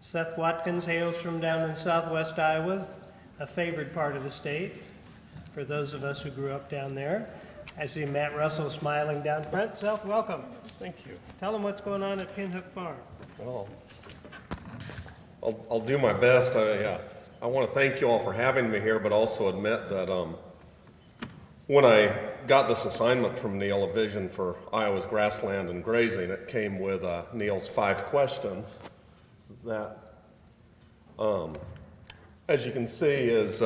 Seth Watkins hails from down in southwest Iowa, a favored part of the state for those of us who grew up down there. I see Matt Russell smiling down front. Seth, welcome. Thank you. Tell them what's going on at Pinhook Farm. Well, I'll do my best. I want to thank you all for having me here, but also admit that when I got this assignment from Neil, a vision for Iowa's grassland and grazing, it came with Neil's 5 questions that, as you can see, is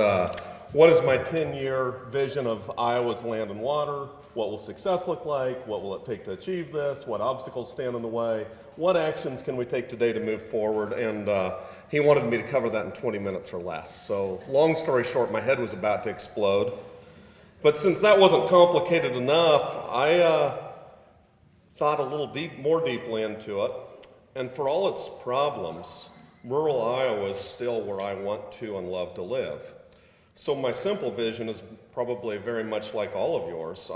what is my 10-year vision of Iowa's land and water? What will success look like? What will it take to achieve this? What obstacles stand in the way? What actions can we take today to move forward? And he wanted me to cover that in 20 minutes or less. So long story short, my head was about to explode. But since that wasn't complicated enough, I thought a little more deeply into it. And for all its problems, rural Iowa is still where I want to and love to live. So my simple vision is probably very much like all of yours.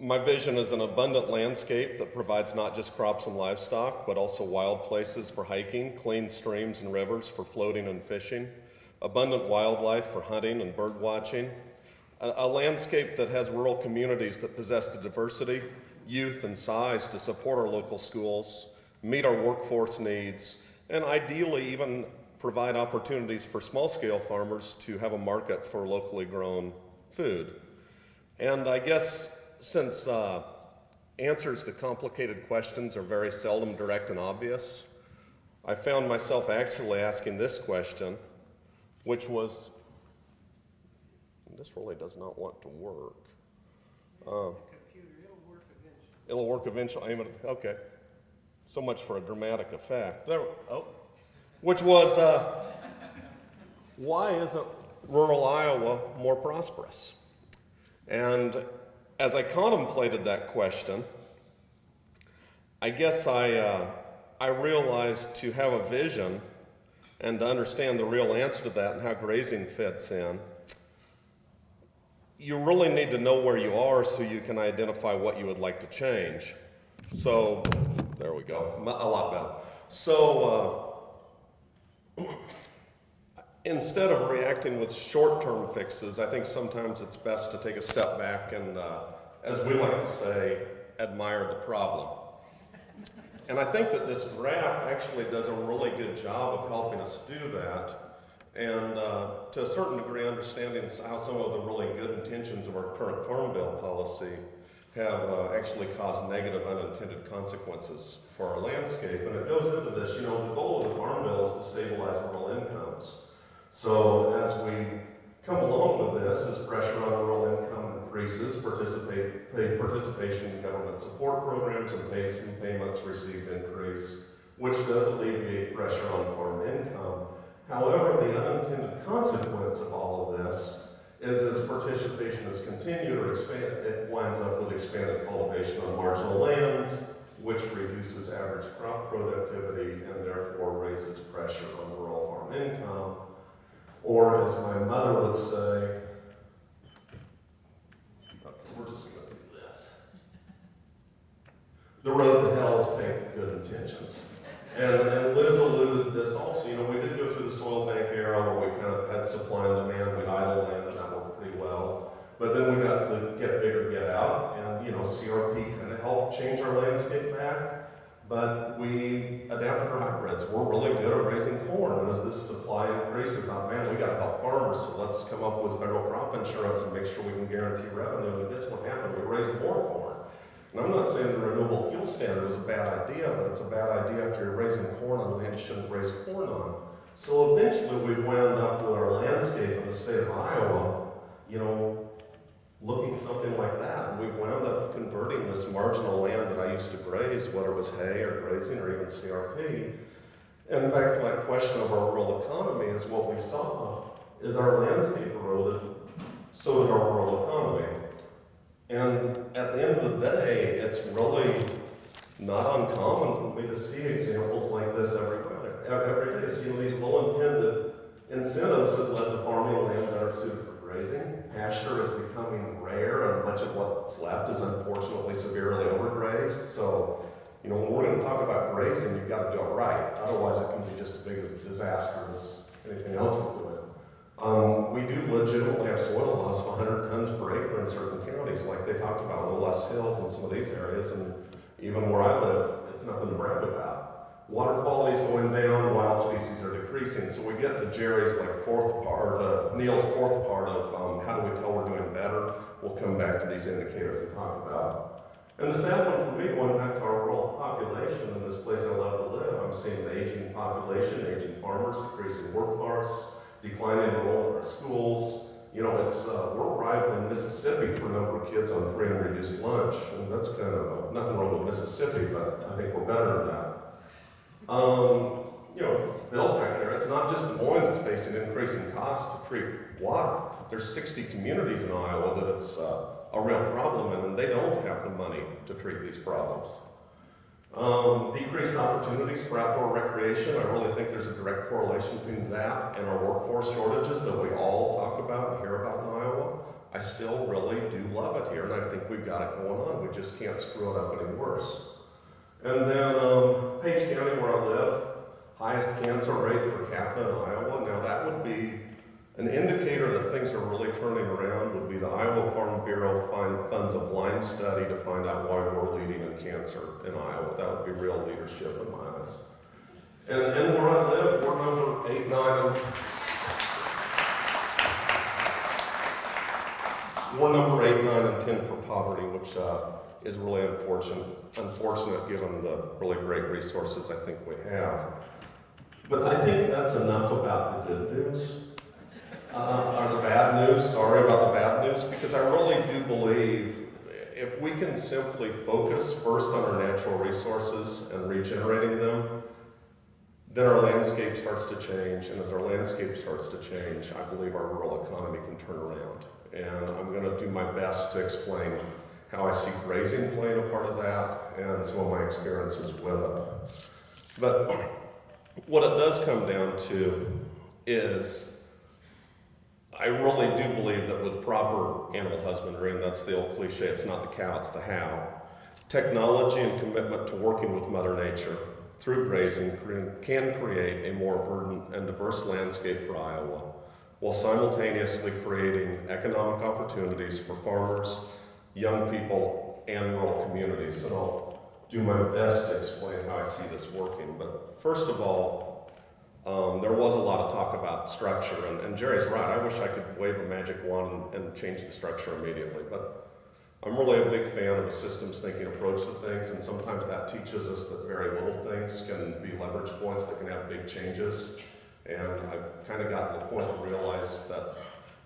My vision is an abundant landscape that provides not just crops and livestock, but also wild places for hiking, clean streams and rivers for floating and fishing, abundant wildlife for hunting and bird watching, a landscape that has rural communities that possess the diversity, youth, and size to support our local schools, meet our workforce needs, and ideally even provide opportunities for small-scale farmers to have a market for locally grown food. And I guess since answers to complicated questions are very seldom direct and obvious, I found myself actually asking this question, which was, this really does not want to work. It'll work eventually. Okay. So much for a dramatic effect. Which was, why isn't rural Iowa more prosperous? And as I contemplated that question, I guess I realized to have a vision and to understand the real answer to that and how grazing fits in, you really need to know where you are so you can identify what you would like to change. So, there we go, a lot better. So, instead of reacting with short-term fixes, I think sometimes it's best to take a step back and, as we like to say, admire the problem. And I think that this graph actually does a really good job of helping us do that, and to a certain degree understanding how some of the really good intentions of our current Farm Bill policy have actually caused negative unintended consequences for our landscape. And it goes into this, the goal of the Farm Bill is to stabilize rural incomes. So as we come along with this, as pressure on rural income increases, participation in government support programs and payments received increase, which does alleviate pressure on farm income. However, the unintended consequence of all of this is as participation is continued or expanded, it winds up with expanded cultivation on marginal lands, which reduces average crop productivity and therefore raises pressure on rural farm income. Or as my mother would say, okay, we're just going to do this. The road to hell is paved with good intentions. And Liz alluded to this also. We did go through the soil bank era where we kind of had supply and demand. We'd idle land, and that worked pretty well. But then we got to get bigger, get out, and CRP kind of helped change our landscape back. But we adapted our hybrids. We're really good at raising corn. And as this supply increased, we thought, man, we got to help farmers. So let's come up with federal crop insurance and make sure we can guarantee revenue. And guess what happened? We raised more corn. And I'm not saying the renewable fuel standard was a bad idea, but it's a bad idea if you're raising corn on land you shouldn't raise corn on. So eventually we wound up with our landscape in the state of Iowa, looking something like that. And we wound up converting this marginal land that I used to graze, whether it was hay or grazing or even CRP. And back to my question of our rural economy is what we saw is our landscape eroded, so did our rural economy. And at the end of the day, it's really not uncommon for me to see examples like this every day. See these well-intended incentives that led to farming land that are suited for grazing. Pasture is becoming rare, and much of what's left is unfortunately severely overgrazed. So You know, when we're going to talk about grazing, you've got to do it right. Otherwise, it can be just as big as a disaster as anything else we do it. We do legitimately have soil loss of 100 tons per acre in certain counties, like they talked about with the less hills in some of these areas, and even where I live, it's nothing to brag about. Water quality is going down, wild species are decreasing, so we get to Jerry's Neil's fourth part of how do we tell we're doing better. We'll come back to these indicators and talk about. And the sad one for me, going back to our rural population in this place I love to live, I'm seeing an aging population, aging farmers, decreasing workforce, declining enrollment in our schools. You know, it's we're rivaling Mississippi for a number of kids on free and reduced lunch, and that's kind of nothing wrong with Mississippi, but I think we're better than that. You know, Bill's back there. It's not just Des Moines that's facing increasing costs to treat water. There's 60 communities in Iowa that it's a real problem in, and they don't have the money to treat these problems. Decreased opportunities for outdoor recreation. I really think there's a direct correlation between that and our workforce shortages that we all talk about and hear about in Iowa. I still really do love it here, and I think we've got it going on. We just can't screw it up any worse. And then Page County, where I live, highest cancer rate per capita in Iowa. Now that would be an indicator that things are really turning around. Would be the Iowa Farm Bureau funds a blind study to find out why we're leading in cancer in Iowa. That would be real leadership in my eyes. And where I live, we're number 8, 9, we're number 8, 9, and 10 for poverty, which is really unfortunate given the really great resources I think we have. But I think that's enough about the good news. Or the bad news, sorry about the bad news, because I really do believe if we can simply focus first on our natural resources and regenerating them, then our landscape starts to change, and as our landscape starts to change, I believe our rural economy can turn around. And I'm going to do my best to explain how I see grazing playing a part of that and some of my experiences with it. But what it does come down to is I really do believe that with proper animal husbandry, and that's the old cliche, it's not the cow, it's the how, technology and commitment to working with Mother Nature through grazing can create a more verdant and diverse landscape for Iowa, while simultaneously creating economic opportunities for farmers, young people, and rural communities. And I'll do my best to explain how I see this working. But first of all, there was a lot of talk about structure, and Jerry's right. I wish I could wave a magic wand and change the structure immediately, but I'm really a big fan of a systems thinking approach to things, and sometimes that teaches us that very little things can be leverage points that can have big changes. And I've kind of gotten to the point to realize that,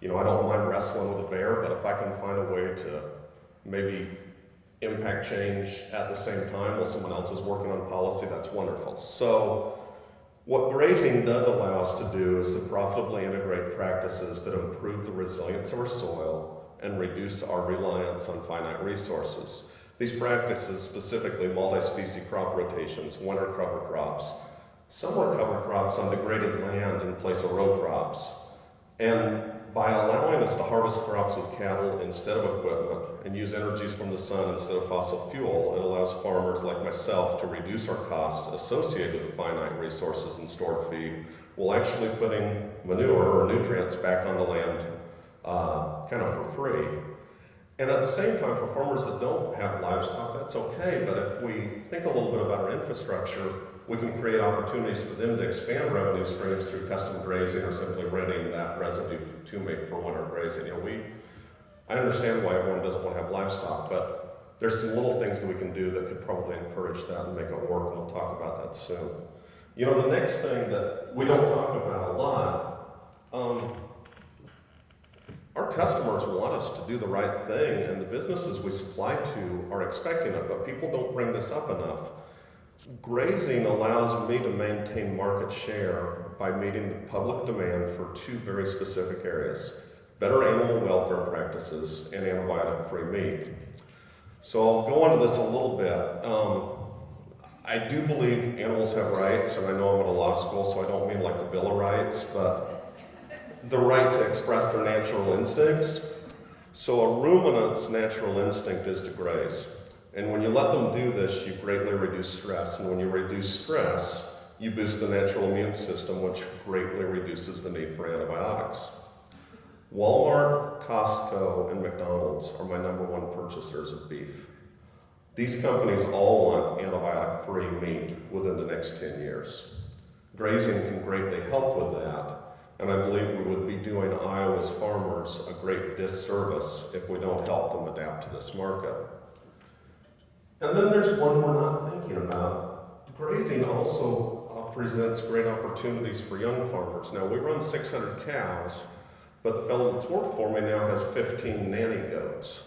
you know, I don't mind wrestling with a bear, but if I can find a way to maybe impact change at the same time while someone else is working on policy, that's wonderful. So what grazing does allow us to do is to profitably integrate practices that improve the resilience of our soil and reduce our reliance on finite resources. These practices, specifically multi-species crop rotations, winter cover crops, summer cover crops on degraded land in place of row crops, and by allowing us to harvest crops with cattle instead of equipment and use energies from the sun instead of fossil fuel, it allows farmers like myself to reduce our costs associated with finite resources and stored feed, while actually putting manure or nutrients back on the land kind of for free. And at the same time, for farmers that don't have livestock, that's okay, but if we think a little bit about our infrastructure, we can create opportunities for them to expand revenue streams through custom grazing or simply renting that residue to me for winter grazing. You know, I understand why everyone doesn't want to have livestock, but there's some little things that we can do that could probably encourage that and make it work, and we'll talk about that soon. You know, the next thing that we don't talk about a lot, our customers want us to do the right thing, and the businesses we supply to are expecting it, but people don't bring this up enough. Grazing allows me to maintain market share by meeting the public demand for two very specific areas: better animal welfare practices and antibiotic-free meat. So I'll go into this a little bit. I do believe animals have rights, and I know I'm at a law school, so I don't mean like the Bill of Rights, but the right to express their natural instincts. So a ruminant's natural instinct is to graze. And when you let them do this, you greatly reduce stress. And when you reduce stress, you boost the natural immune system, which greatly reduces the need for antibiotics. Walmart, Costco, and McDonald's are my #1 purchasers of beef. These companies all want antibiotic-free meat within the next 10 years. Grazing can greatly help with that, and I believe we would be doing Iowa's farmers a great disservice if we don't help them adapt to this market. And then there's one we're not thinking about. Grazing also presents great opportunities for young farmers. Now, we run 600 cows, but the fellow that's worked for me now has 15 nanny goats.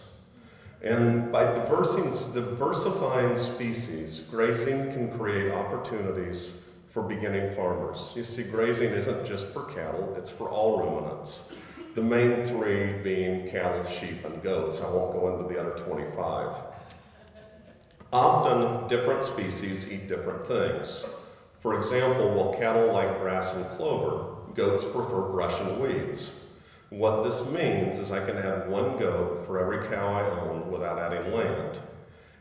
And by diversifying species, grazing can create opportunities for beginning farmers. You see, grazing isn't just for cattle, it's for all ruminants. The main 3 being cattle, sheep, and goats. I won't go into the other 25. Often, different species eat different things. For example, while cattle like grass and clover, goats prefer brush and weeds. What this means is I can add 1 goat for every cow I own without adding land.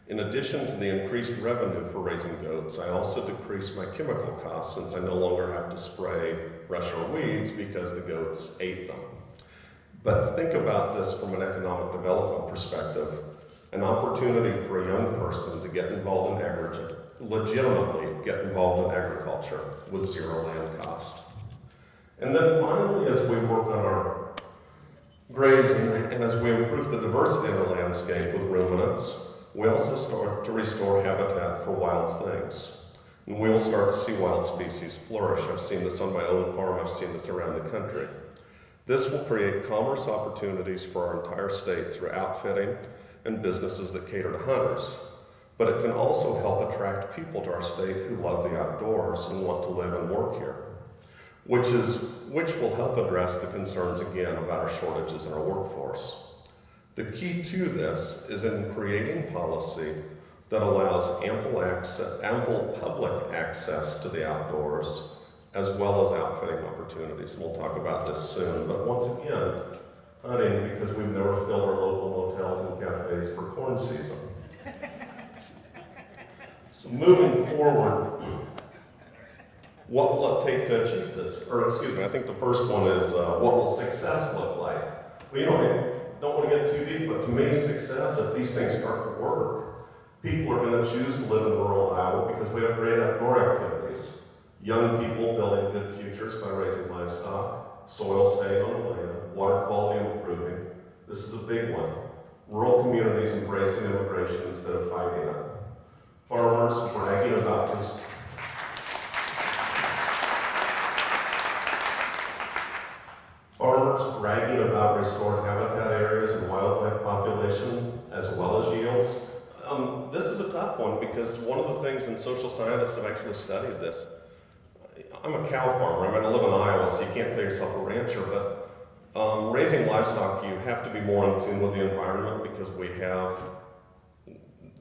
In addition to the increased revenue for raising goats, I also decrease my chemical costs since I no longer have to spray brush or weeds because the goats ate them. But think about this from an economic development perspective. An opportunity for a young person to get involved in agriculture, legitimately get involved in agriculture with 0 land cost. And then finally, as we work on our grazing and as we improve the diversity in our landscape with ruminants, we also start to restore habitat for wild things. And we'll start to see wild species flourish. I've seen this on my own farm, I've seen this around the country. This will create commerce opportunities for our entire state through outfitting and businesses that cater to hunters. But it can also help attract people to our state who love the outdoors and want to live and work here, which will help address the concerns again about our shortages in our workforce. The key to this is in creating policy that allows ample public access to the outdoors, as well as outfitting opportunities. And we'll talk about this soon, but once again, hunting, because we've never filled our local motels and cafes for corn season. So moving forward, what will it take to achieve this? Or excuse me, I think the first one is what will success look like? Well, don't want to get too deep, but to me, success, if these things start to work, people are going to choose to live in rural Iowa because we have great outdoor activities. Young people building good futures by raising livestock, soil staying on the land, water quality improving. This is a big one. Rural communities embracing immigration instead of fighting it. Farmers bragging about this. Farmers bragging about restored habitat areas and wildlife population, as well as yields. This is a tough one because one of the things, and social scientists have actually studied this. I'm a cow farmer. I live in Iowa, so you can't call yourself a rancher, but raising livestock, you have to be more in tune with the environment because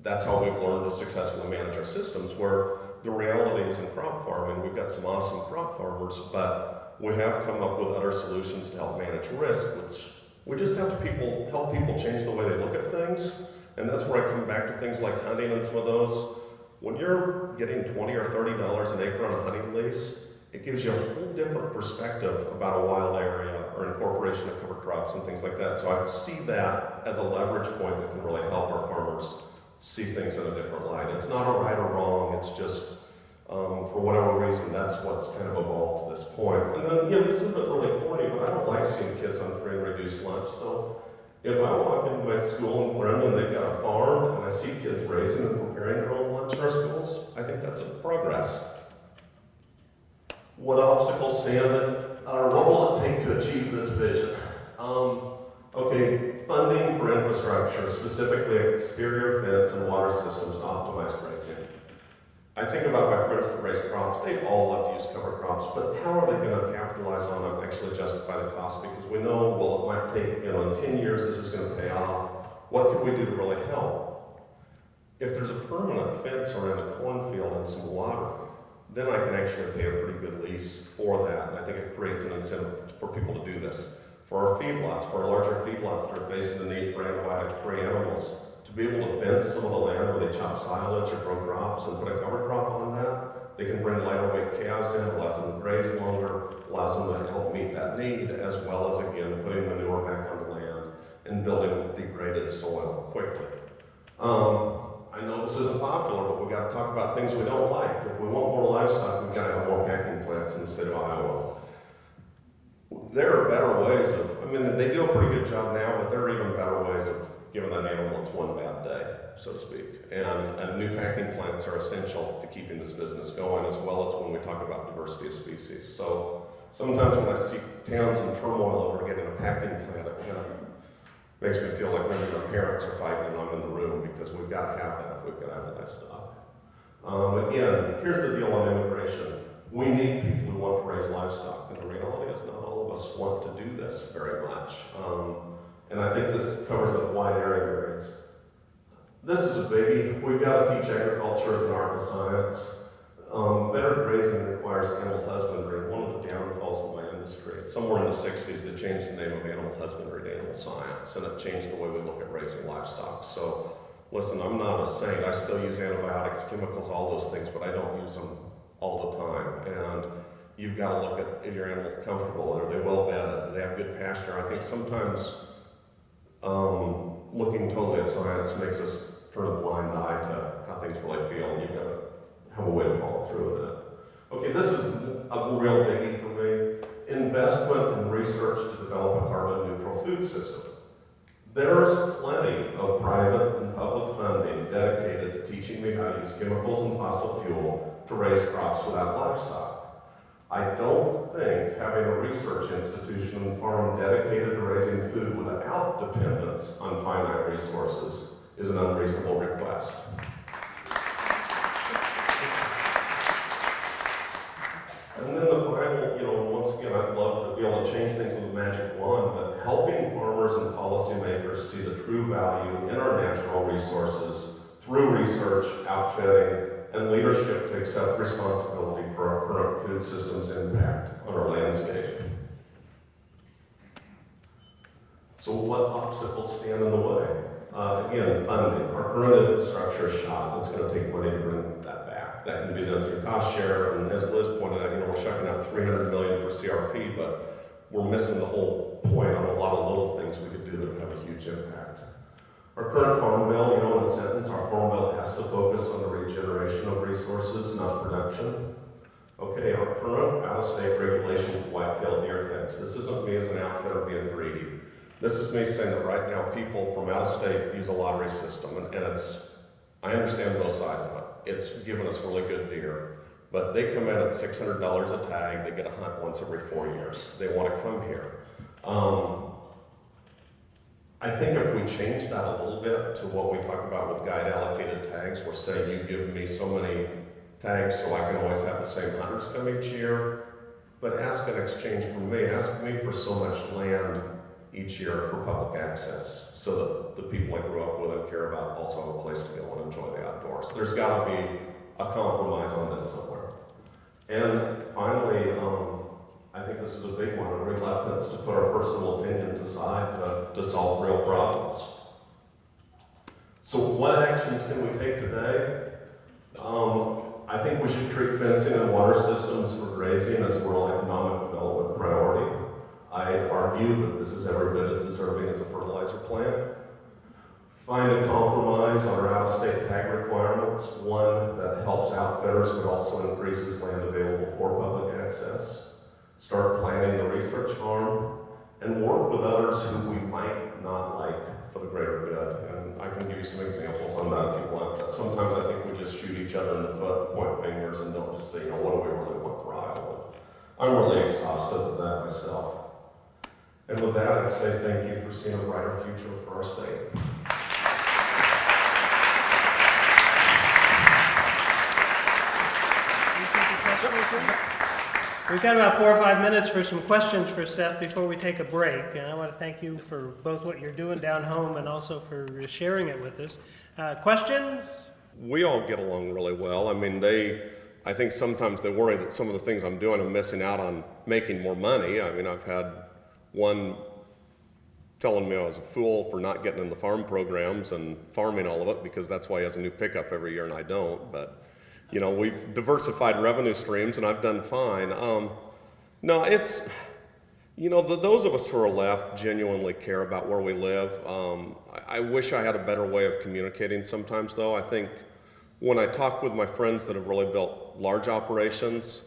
that's how we've learned to successfully manage our systems, where the reality is in crop farming, we've got some awesome crop farmers, but we have come up with other solutions to help manage risk, which we just have to help people change the way they look at things. And that's where I come back to things like hunting and some of those. When you're getting $20 or $30 an acre on a hunting lease, it gives you a whole different perspective about a wild area or incorporation of cover crops and things like that. So I see that as a leverage point that can really help our farmers see things in a different light. It's not a right or wrong, it's just for whatever reason, that's what's kind of evolved to this point. And then, this isn't really corny, but I don't like seeing kids on free and reduced lunch. So if I walk into my school in Clarendon and they've got a farm and I see kids raising and preparing their own lunch in our schools, I think that's a progress. What obstacles stand or what will it take to achieve this vision? Funding for infrastructure, specifically exterior fence and water systems to optimize grazing. I think about my friends that raise crops, they all love to use cover crops, but how are they going to capitalize on it and actually justify the cost? Because we know, it might take, in 10 years this is going to pay off. What could we do to really help? If there's a permanent fence around a cornfield and some water, then I can actually pay a pretty good lease for that, and I think it creates an incentive for people to do this. For our feedlots, for our larger feedlots that are facing the need for antibiotic-free animals, to be able to fence some of the land where they chop silage or grow crops and put a cover crop on that. They can bring lighter weight calves in, allows them to graze longer, allows them to help meet that need, as well as, again, putting manure back on the land and building degraded soil quickly. I know this isn't popular, but we've got to talk about things we don't like. If we want more livestock, we've got to have more packing plants in the state of Iowa. There are better ways of, they do a pretty good job now, but there are even better ways of giving that animal its one bad day, so to speak. And new packing plants are essential to keeping this business going, as well as when we talk about diversity of species. So sometimes when I see towns in turmoil over getting a packing plant, it kind of makes me feel like maybe my parents are fighting and I'm in the room, because we've got to have that if we've got to have livestock. Again, here's the deal on immigration. We need people who want to raise livestock, and the reality is not all of us want to do this very much. And I think this covers a wide area of areas. This is a biggie. We've got to teach agriculture as an art and science. Better grazing requires animal husbandry. One of the downfalls of my industry, somewhere in the 60s, they changed the name of animal husbandry to animal science, and it changed the way we look at raising livestock. So, listen, I'm not a saint. I still use antibiotics, chemicals, all those things, but I don't use them all the time. And you've got to look at, is your animal comfortable? Are they well bedded? Do they have good pasture? I think sometimes looking totally at science makes us turn a blind eye to how things really feel, and you've got to have a way to follow through with it. Okay, this is a real biggie for me. Investment in research to develop a carbon neutral food system. There's plenty of private and public funding dedicated to teaching me how to use chemicals and fossil fuel to raise crops without livestock. I don't think having a research institution and farm dedicated to raising food without dependence on finite resources is an unreasonable request. And then the final, once again, I'd love to be able to change things with a magic wand, but helping farmers and policymakers see the true value in our natural resources through research, outfitting, and leadership to accept responsibility for our current food system's impact on our landscape. So what obstacles stand in the way? Again, funding. Our current infrastructure is shot. It's going to take money to bring that back. That can be done through cost share, and as Liz pointed out, we're shucking out $300 million for CRP, but we're missing the whole point on a lot of little things we could do that would have a huge impact. Our current farm bill, in a sentence, our farm bill has to focus on the regeneration of resources, not production. Okay, our current out-of-state regulation with white-tailed deer tags. This isn't me as an outfitter being greedy. This is me saying that right now people from out-of-state use a lottery system, and I understand both sides of it. It's given us really good deer, but they come in at $600 a tag. They get a hunt once every 4 years. They want to come here. I think if we change that a little bit to what we talk about with guide allocated tags, where say you give me so many tags so I can always have the same hunters come each year, but ask in exchange from me, ask me for so much land each year for public access, so that the people I grew up with and care about also have a place to go and enjoy the outdoors. There's got to be a compromise on this somewhere. And finally, I think this is a big one, a reluctance to put our personal opinions aside to solve real problems. So what actions can we take today? I think we should treat fencing and water systems for grazing as a rural economic development priority. I argue that this is every bit as deserving as a fertilizer plant. Find a compromise on our out-of-state tag requirements, one that helps outfitters but also increases land available for public access. Start planning the research farm, and work with others who we might not like for the greater good. And I can give you some examples on that if you want, but sometimes I think we just shoot each other in the foot, point fingers, and don't just say, what do we really want for Iowa? I'm really exhausted with that myself. And with that, I'd say thank you for seeing a brighter future for our state. We've got about 4 or 5 minutes for some questions for Seth before we take a break. And I want to thank you for both what you're doing down home and also for sharing it with us. Questions? We all get along really well. I think sometimes they worry that some of the things I'm doing, I'm missing out on making more money. I've had one telling me I was a fool for not getting in the farm programs and farming all of it, because that's why he has a new pickup every year and I don't. But, you know, we've diversified revenue streams and I've done fine. No, it's, you know, those of us who are left genuinely care about where we live. I wish I had a better way of communicating sometimes, though. I think when I talk with my friends that have really built large operations,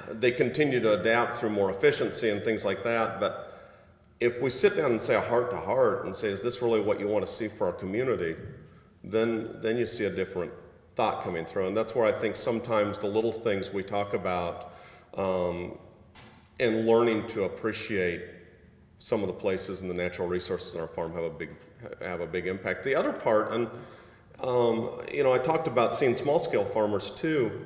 they continue to adapt through more efficiency and things like that. But if we sit down and say a heart to heart and say, is this really what you want to see for our community? Then you see a different thought coming through. And that's where I think sometimes the little things we talk about and learning to appreciate some of the places and the natural resources in our farm have a big impact. The other part, and you know, I talked about seeing small scale farmers too.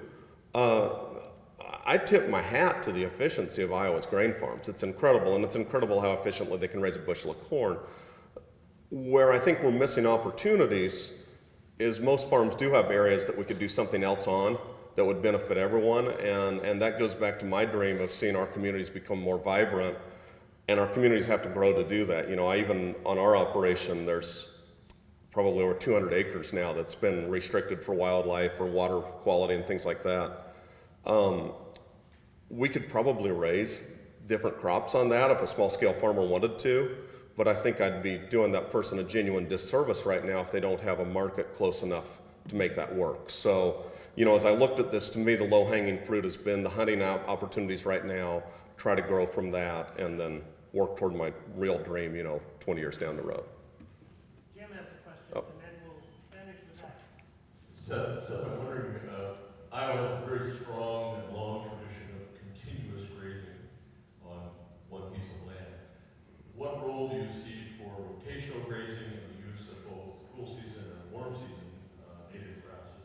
I tip my hat to the efficiency of Iowa's grain farms. It's incredible, and it's incredible how efficiently they can raise a bushel of corn. Where I think we're missing opportunities is most farms do have areas that we could do something else on that would benefit everyone, and that goes back to my dream of seeing our communities become more vibrant, and our communities have to grow to do that. You know, even on our operation, there's probably over 200 acres now that's been restricted for wildlife or water quality and things like that. We could probably raise different crops on that if a small scale farmer wanted to, but I think I'd be doing that person a genuine disservice right now if they don't have a market close enough to make that work. So, you know, as I looked at this, to me, the low-hanging fruit has been the hunting opportunities right now, try to grow from that, and then work toward my real dream, you know, 20 years down the road. Jim has a question, Oh. and then we'll finish with that. Seth, I'm wondering, Iowa has a very strong and long tradition of continuous grazing on one piece of land. What role do you see for rotational grazing and the use of both cool season and warm season native grasses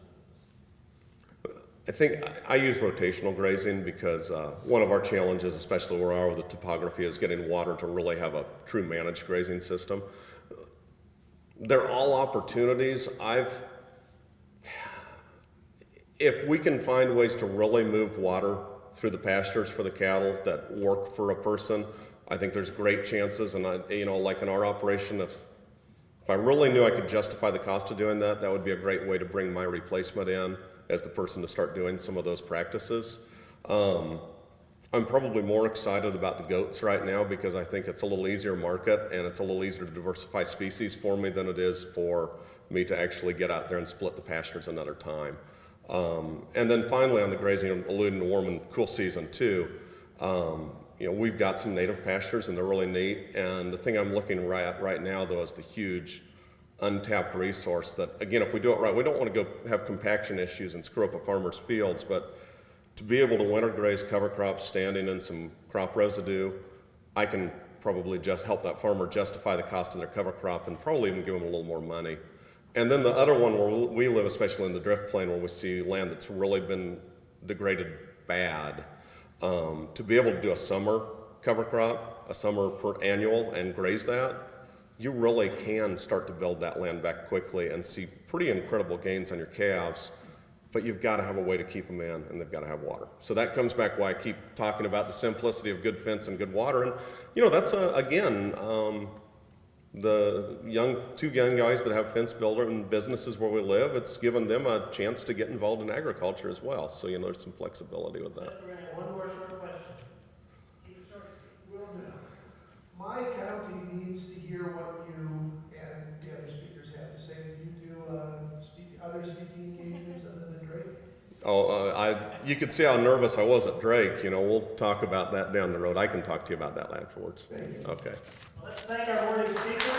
in this? I think I use rotational grazing because one of our challenges, especially where we are with the topography, is getting water to really have a true managed grazing system. They're all opportunities. If we can find ways to really move water through the pastures for the cattle that work for a person, I think there's great chances. And you know, like in our operation, if I really knew I could justify the cost of doing that, that would be a great way to bring my replacement in as the person to start doing some of those practices. I'm probably more excited about the goats right now because I think it's a little easier market and it's a little easier to diversify species for me than it is for me to actually get out there and split the pastures another time. And then finally on the grazing, I'm alluding to warm and cool season too. You know, we've got some native pastures and they're really neat. And the thing I'm looking right now though is the huge untapped resource that, again, if we do it right, we don't want to go have compaction issues and screw up a farmer's fields, but to be able to winter graze cover crops standing in some crop residue, I can probably just help that farmer justify the cost of their cover crop and probably even give them a little more money. And then the other one where we live, especially in the drift plain where we see land that's really been degraded bad, to be able to do a summer cover crop, a summer per annual and graze that, you really can start to build that land back quickly and see pretty incredible gains on your calves, but you've got to have a way to keep them in and they've got to have water. So that comes back why I keep talking about the simplicity of good fence and good water. And, you know, that's, again, the two young guys that have fence builder and businesses where we live, it's given them a chance to get involved in agriculture as well. So, you know, there's some flexibility with that. We're gonna have one more short question. Keep it short. Will do. My county needs to hear what you and the other speakers have to say. Do you do other speaking engagements other than Drake? Oh, you could see how nervous I was at Drake. You know, we'll talk about that down the road. I can talk to you about that afterwards. Thank you. Okay. Well, let's thank our morning speakers.